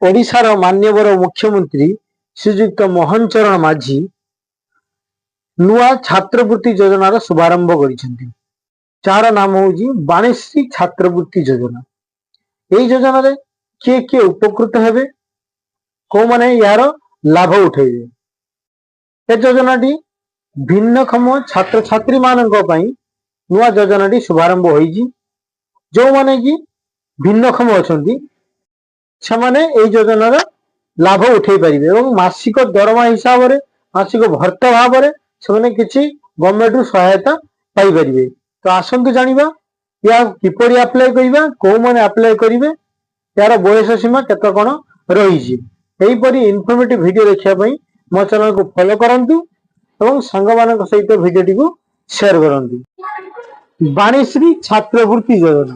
ओडिशार मान्यवर मुख्यमंत्री श्रीजुक्त मोहन चरण माझी नुआ छात्रवृत्ति योजनार शुभारंभ करिसेंती। जार नाम होउजी बाणीश्री छात्रवृत्ति योजना। एई योजना रे किए किए उपकृत हेबे, को माने यार लाभ उठेबे। ए योजनाटी भिन्नक्षम छात्र छात्री मानक पई नुआ योजनाटी शुभारंभ होईजी। जो माने कि भिन्नक्षम अछंती ସେମାନେ এই ଯୋଜନାର ଲାଭ ଉଠେଇ ପାରିବେ ଏବଂ ମାସିକ ଦରମା ହିସାବରେ ମାସିକ ଭତ୍ତା ଭାବରେ ସେମାନେ କିଛି ଗଭର୍ଣ୍ଣମେଣ୍ଟରୁ ସହାୟତା ପାଇପାରିବେ। ତ ଆସନ୍ତୁ ଜାଣିବା ଏହା କିପରି ଆପ୍ଲାଏ କରିବା, କୋଉମାନେ ଆପ୍ଲାଏ କରିବେ, ଏହାର ବୟସ ସୀମା କେତେ କଣ ରହିଛି। ଏହିପରି ଇନଫର୍ମେଟିଭ ଭିଡିଓ ଦେଖିବା ପାଇଁ ମୋ ଚ୍ୟାନେଲକୁ ଫଲୋ କରନ୍ତୁ ଏବଂ ସାଙ୍ଗମାନଙ୍କ ସହିତ ଭିଡିଓଟିକୁ ସେୟାର କରନ୍ତୁ। ବାଣୀଶ୍ରୀ ଛାତ୍ରବୃତ୍ତି ଯୋଜନା।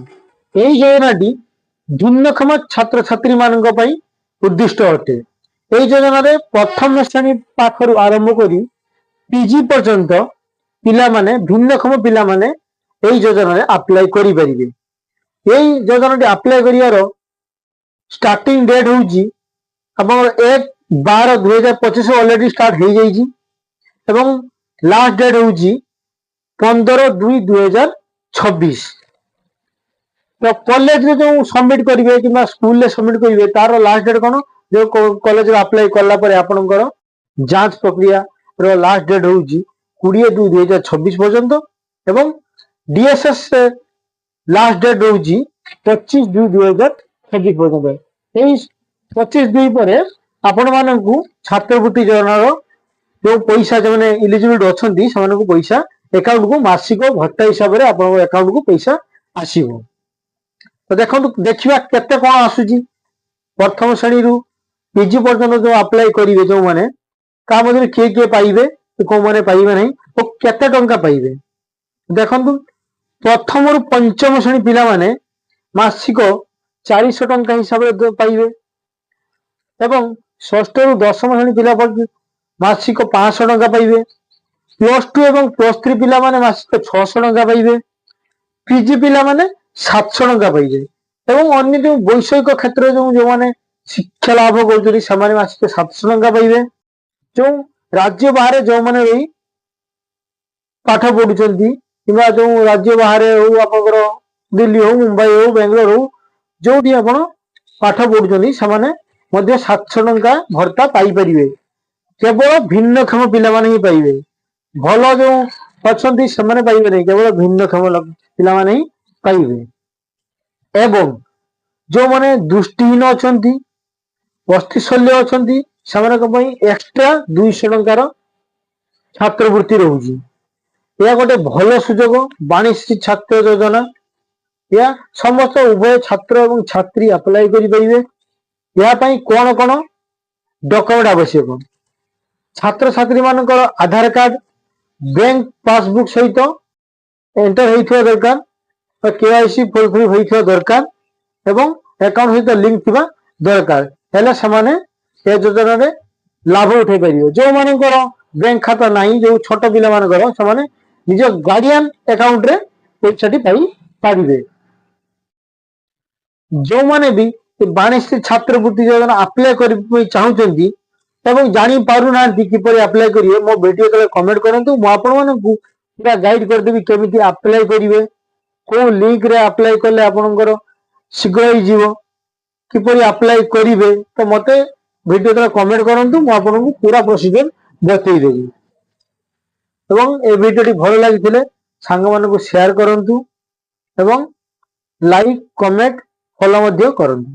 ଏହି ଯୋଜନାଟି भिन्नक्षम छात्र छात्री मानक पई उद्दिष्ट अटे। एई योजना रे प्रथम श्रेणी पाखरु आरंभ करी पीजी पर्यंत पिला माने भिन्नक्षम पिला माने एई योजना रे अप्लाई करि परिबे। एई योजना रे अप्लाई करियार स्टार्टिंग डेट होउची हमर 1/12/2025 ऑलरेडी स्टार्ट हो जाइजी एवं लास्ट डेट होउची 15/2/2026। तो कॉलेज रे जो सबमिट करिवे कि स्कूल रे सबमिट करिवे तार लास्ट डेट कोन जो कॉलेज रे अप्लाई करला परे आपनकर जांच प्रक्रिया रो लास्ट डेट होउची 20/2/2026 पर्यंत एवं डीएसएस लास्ट डेट होउची 25/2/2026 पर्यंत। एई 25/2 परे आपण मानकू छात्रवृत्ति योजना रो जो पैसा जो माने एलिजिबल अछंती समानकू पैसा अकाउंट को मासिक भत्ता हिसाब रे आपण अकाउंट को पैसा आसीबो। तो देखा केते कौन आसुची प्रथम श्रेणी रु पीजी पर्यंत जो अप्लाई करिवे जो माने का मधुर किए किए पाइबे को माने पाइबे नहीं तो केते टंका पाइबे। देखंतु प्रथम रु पंचम श्रेणी पिला माने मासिक 400 टंका हिसाब रे पाइबे एवं षष्ठ रु दशम श्रेणी पिला मासिक 500 टंका पाइबे। +2 एवं +3 पिला माने मासिक 600 टंका पाइबे। पीजी पिला माने 700 टंका पाइबे एवं अन्य जो वैषयिक क्षेत्र जो माने शिक्षा लाभ कर मासिक 700 टंका पाइबे। जो राज्य बाहर जो माने पाठ पढ़ुचंती किंबा जो राज्य बाहर हो आपनकर दिल्ली हो मुंबई हो बेंगलोर हो जो भी आपण पाठ पढ़ुचंती से माने मध्ये 700 टंका भत्ता पाई परिबे। केवल भिन्नक्षम पिला माने ही पाइबे, भलो जो अछंती से माने पाइबे नहीं, केवल भिन्नक्षम पिला माने ही पाइबे। एवं जो माने दृष्टिहीन अछंती अस्थिशल्य अछंती सेमानक पई एक्स्ट्रा 200 टंकार छात्रवृत्ति रहउची। या गोटे भलो सुजोग बाणीश्री छात्र योजना। या समस्त उभय छात्र एवं छात्री अप्लाई करि परिबे। या पई कोन कोन डॉक्यूमेंट आवश्यक, छात्र छात्री मानकर आधार कार्ड बैंक पासबुक सहित एंटर होइथिबा दरकार, केवाईसी फुलफिल होइथिबा दरकार एवं अकाउंट सहित लिंक थिबा दरकार। हेले समाने ए योजना रे लाभ उठै परियो। जो मानकर बैंक खाता नाही, जो छोट पिला मानकर समाने निज गार्डियन अकाउंट रे पैसाटी पाई पारिबे। जो माने भी बाणीश्री छात्रवृत्ति योजना अप्लाई करि चाहुचंती एवं जानि पारु नांती किपरि अप्लाई करिवे, मो वीडियो तले कमेंट करंतु। मो आपण मानकू पूरा गाइड कर देबी केमिति अप्लाई करिवे, को लिंक रे अप्लाई करले आपनकर शीघ्र ही जीवो, किपरि अप्लाई करिवे। तो मते वीडियो तले कमेंट करंतु, मो आपनकू पूरा प्रोसीजर बतई देबी। एवं ए वीडियोटी भलो लागिथिले सांग मानकू शेयर करंतु एवं लाइक कमेंट फॉलो मध्य करंतु।